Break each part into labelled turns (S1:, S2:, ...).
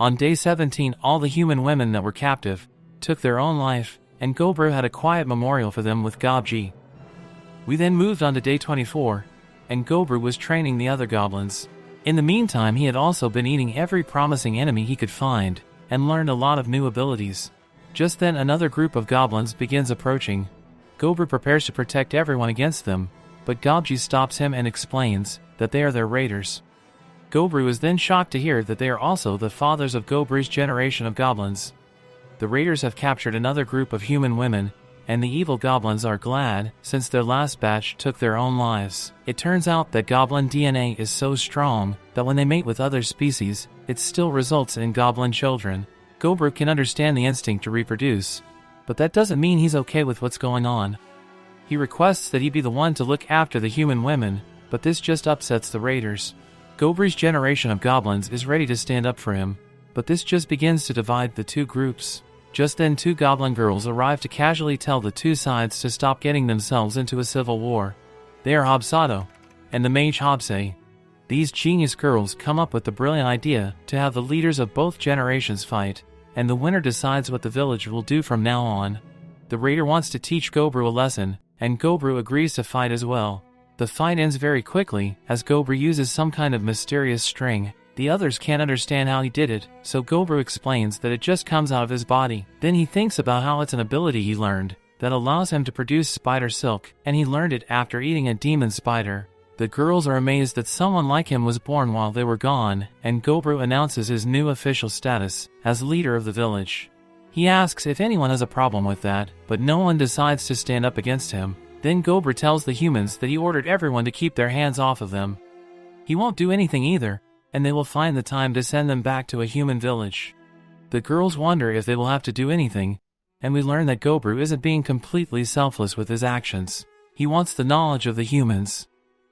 S1: On day 17, all the human women that were captive took their own life, and Gobrou had a quiet memorial for them with Gobrou. We then moved on to day 24, and Gobrou was training the other goblins. In the meantime, he had also been eating every promising enemy he could find, and learned a lot of new abilities. Just then another group of goblins begins approaching. Gobrou prepares to protect everyone against them, but Gobrou stops him and explains that they are their raiders. Gobrou is then shocked to hear that they are also the fathers of Gobrou's generation of goblins. The raiders have captured another group of human women, and the evil goblins are glad since their last batch took their own lives. It turns out that goblin DNA is so strong that when they mate with other species, it still results in goblin children. Gobrou can understand the instinct to reproduce, but that doesn't mean he's okay with what's going on. He requests that he be the one to look after the human women, but this just upsets the raiders. Gobrou's generation of goblins is ready to stand up for him, but this just begins to divide the two groups. Just then 2 goblin girls arrive to casually tell the two sides to stop getting themselves into a civil war. They are Hobsato and the mage Hobse. These genius girls come up with the brilliant idea to have the leaders of both generations fight, and the winner decides what the village will do from now on. The raider wants to teach Gobrou a lesson, and Gobrou agrees to fight as well. The fight ends very quickly, as Gobrou uses some kind of mysterious string. The others can't understand how he did it, so Gobrou explains that it just comes out of his body. Then he thinks about how it's an ability he learned that allows him to produce spider silk, and he learned it after eating a demon spider. The girls are amazed that someone like him was born while they were gone, and Gobrou announces his new official status as leader of the village. He asks if anyone has a problem with that, but no one decides to stand up against him. Then Gobrou tells the humans that he ordered everyone to keep their hands off of them. He won't do anything either, and they will find the time to send them back to a human village. The girls wonder if they will have to do anything, and we learn that Gobrou isn't being completely selfless with his actions. He wants the knowledge of the humans.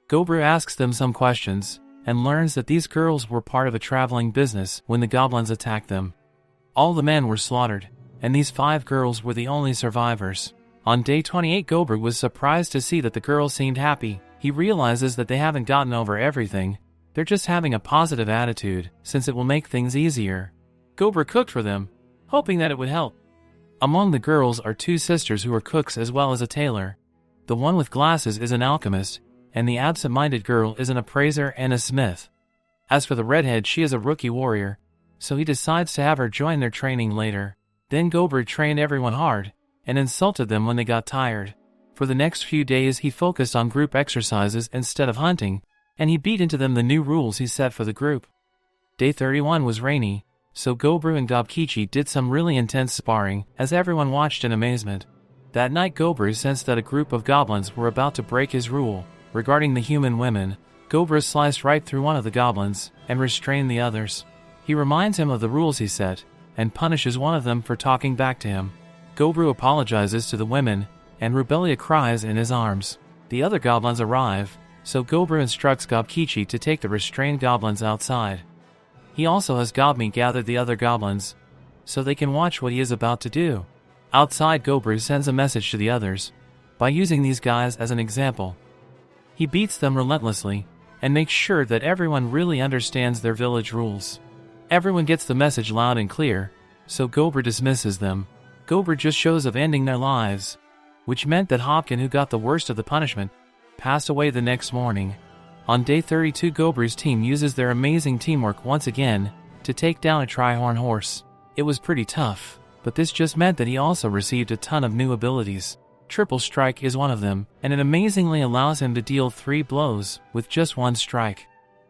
S1: Gobrou asks them some questions, and learns that these girls were part of a traveling business when the goblins attacked them. All the men were slaughtered, and these 5 girls were the only survivors. On day 28, Gobrou was surprised to see that the girls seemed happy. He realizes that they haven't gotten over everything. They're just having a positive attitude, since it will make things easier. Gobrou cooked for them, hoping that it would help. Among the girls are 2 sisters who are cooks as well as a tailor. The one with glasses is an alchemist, and the absent-minded girl is an appraiser and a smith. As for the redhead, she is a rookie warrior, so he decides to have her join their training later. Then Gobrou trained everyone hard, and insulted them when they got tired. For the next few days he focused on group exercises instead of hunting, and he beat into them the new rules he set for the group. Day 31 was rainy, so Gobrou and Gobkichi did some really intense sparring, as everyone watched in amazement. That night Gobrou sensed that a group of goblins were about to break his rule. Regarding the human women, Gobrou sliced right through one of the goblins, and restrained the others. He reminds him of the rules he set, and punishes one of them for talking back to him. Gobrou apologizes to the women, and Rubelia cries in his arms. The other goblins arrive, so Gobrou instructs Gobkichi to take the restrained goblins outside. He also has Gobmi gather the other goblins, so they can watch what he is about to do. Outside, Gobrou sends a message to the others, by using these guys as an example. He beats them relentlessly, and makes sure that everyone really understands their village rules. Everyone gets the message loud and clear, so Gobrou dismisses them. Gobrou just shows of ending their lives, which meant that Hopkin, who got the worst of the punishment, passed away the next morning. On day 32, Gobrou's team uses their amazing teamwork once again to take down a Trihorn horse. It was pretty tough, but this just meant that he also received a ton of new abilities. Triple Strike is one of them, and it amazingly allows him to deal 3 blows with just 1 strike.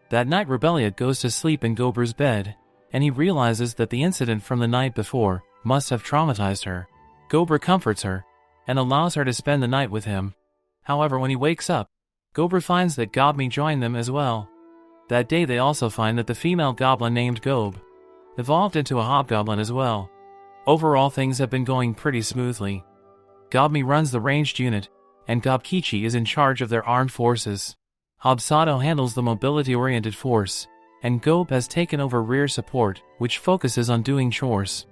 S1: That night Rubelia goes to sleep in Gobrou's bed, and he realizes that the incident from the night before must have traumatized her. Gobrou comforts her, and allows her to spend the night with him. However, when he wakes up, Gobrou finds that Gobmi joined them as well. That day they also find that the female goblin named Gob evolved into a hobgoblin as well. Overall, things have been going pretty smoothly. Gobmi runs the ranged unit, and Gobkichi is in charge of their armed forces. Hobsato handles the mobility-oriented force, and Gob has taken over rear support, which focuses on doing chores.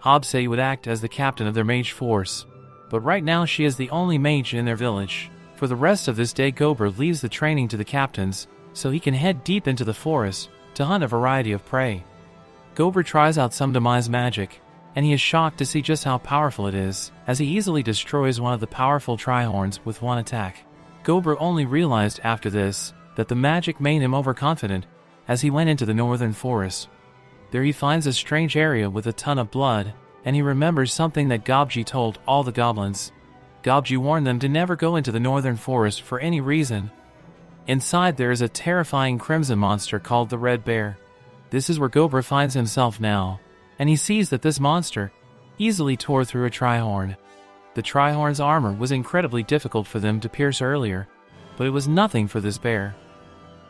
S1: Hobse would act as the captain of their mage force, but right now she is the only mage in their village. For the rest of this day, Gobrou leaves the training to the captains, so he can head deep into the forest to hunt a variety of prey. Gobrou tries out some demise magic, and he is shocked to see just how powerful it is, as he easily destroys one of the powerful Trihorns with one attack. Gobrou only realized after this that the magic made him overconfident as he went into the northern forest. There he finds a strange area with a ton of blood, and he remembers something that Gobrou told all the goblins. Gobrou warned them to never go into the northern forest for any reason. Inside there is a terrifying crimson monster called the Red Bear. This is where Gobrou finds himself now, and he sees that this monster easily tore through a Trihorn. The Trihorn's armor was incredibly difficult for them to pierce earlier, but it was nothing for this bear.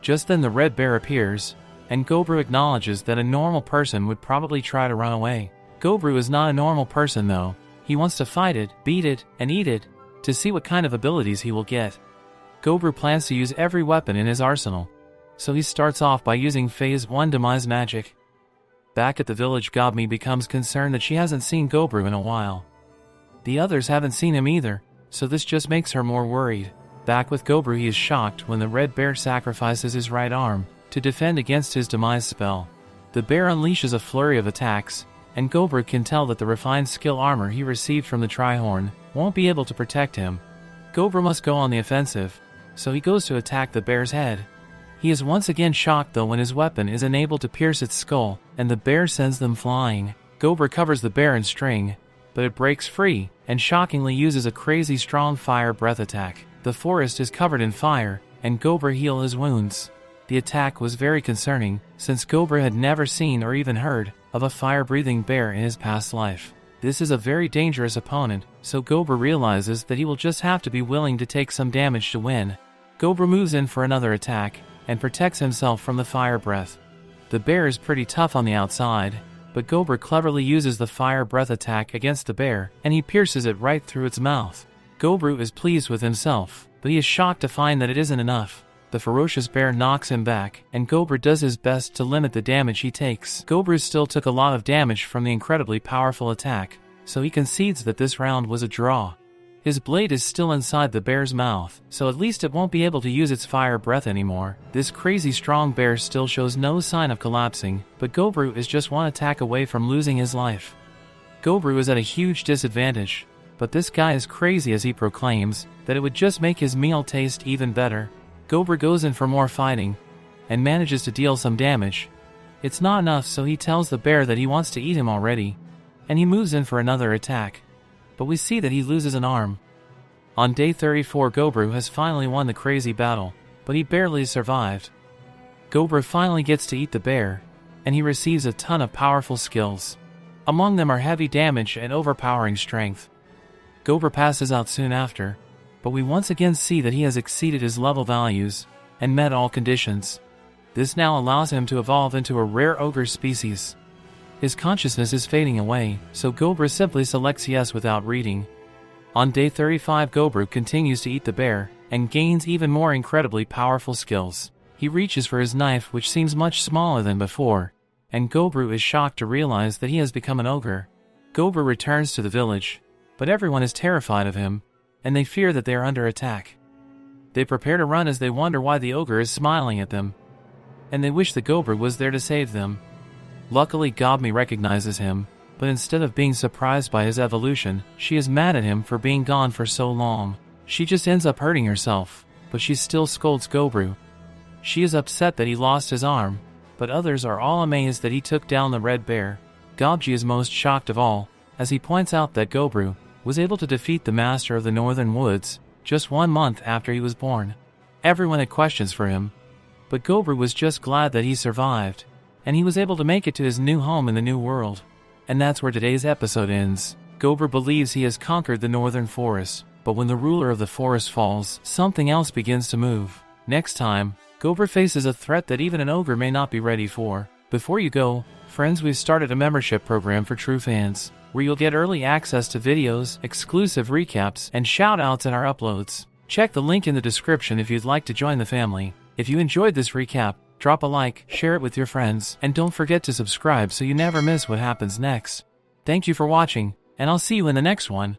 S1: Just then the Red Bear appears, and Gobrou acknowledges that a normal person would probably try to run away. Gobrou is not a normal person though. He wants to fight it, beat it, and eat it, to see what kind of abilities he will get. Gobrou plans to use every weapon in his arsenal, so he starts off by using Phase 1 Demise Magic. Back at the village, Gobmi becomes concerned that she hasn't seen Gobrou in a while. The others haven't seen him either, so this just makes her more worried. Back with Gobrou, he is shocked when the Red Bear sacrifices his right arm to defend against his demise spell. The bear unleashes a flurry of attacks, and Gobrou can tell that the refined skill armor he received from the Trihorn won't be able to protect him. Gobrou must go on the offensive, so he goes to attack the bear's head. He is once again shocked though when his weapon is unable to pierce its skull, and the bear sends them flying. Gobrou covers the bear in string, but it breaks free, and shockingly uses a crazy strong fire breath attack. The forest is covered in fire, and Gobrou heals his wounds. The attack was very concerning, since Gobrou had never seen or even heard of a fire-breathing bear in his past life. This is a very dangerous opponent, so Gobrou realizes that he will just have to be willing to take some damage to win. Gobrou moves in for another attack, and protects himself from the fire breath. The bear is pretty tough on the outside, but Gobrou cleverly uses the fire breath attack against the bear, and he pierces it right through its mouth. Gobrou is pleased with himself, but he is shocked to find that it isn't enough. The ferocious bear knocks him back, and Gobrou does his best to limit the damage he takes. Gobrou still took a lot of damage from the incredibly powerful attack, so he concedes that this round was a draw. His blade is still inside the bear's mouth, so at least it won't be able to use its fire breath anymore. This crazy strong bear still shows no sign of collapsing, but Gobrou is just one attack away from losing his life. Gobrou is at a huge disadvantage, but this guy is crazy as he proclaims that it would just make his meal taste even better. Gobrou goes in for more fighting, and manages to deal some damage. It's not enough, so he tells the bear that he wants to eat him already, and he moves in for another attack. But we see that he loses an arm. On day 34, Gobrou has finally won the crazy battle, but he barely survived. Gobrou finally gets to eat the bear, and he receives a ton of powerful skills. Among them are heavy damage and overpowering strength. Gobrou passes out soon after, but we once again see that he has exceeded his level values and met all conditions. This now allows him to evolve into a rare ogre species. His consciousness is fading away, so Gobrou simply selects yes without reading. On day 35, Gobrou continues to eat the bear, and gains even more incredibly powerful skills. He reaches for his knife, which seems much smaller than before, and Gobrou is shocked to realize that he has become an ogre. Gobrou returns to the village, but everyone is terrified of him, and they fear that they are under attack. They prepare to run as they wonder why the ogre is smiling at them, and they wish that Gobrou was there to save them. Luckily, Gobmi recognizes him, but instead of being surprised by his evolution, she is mad at him for being gone for so long. She just ends up hurting herself, but she still scolds Gobrou. She is upset that he lost his arm, but others are all amazed that he took down the Red Bear. Gobji is most shocked of all, as he points out that Gobrou was able to defeat the Master of the Northern Woods just 1 month after he was born. Everyone had questions for him, but Gobrou was just glad that he survived, and he was able to make it to his new home in the new world. And that's where today's episode ends. Gobrou believes he has conquered the northern forest, but when the ruler of the forest falls, something else begins to move. Next time, Gobrou faces a threat that even an ogre may not be ready for. Before you go, friends, we've started a membership program for true fans, where you'll get early access to videos, exclusive recaps, and shoutouts in our uploads. Check the link in the description if you'd like to join the family. If you enjoyed this recap, drop a like, share it with your friends, and don't forget to subscribe so you never miss what happens next. Thank you for watching, and I'll see you in the next one.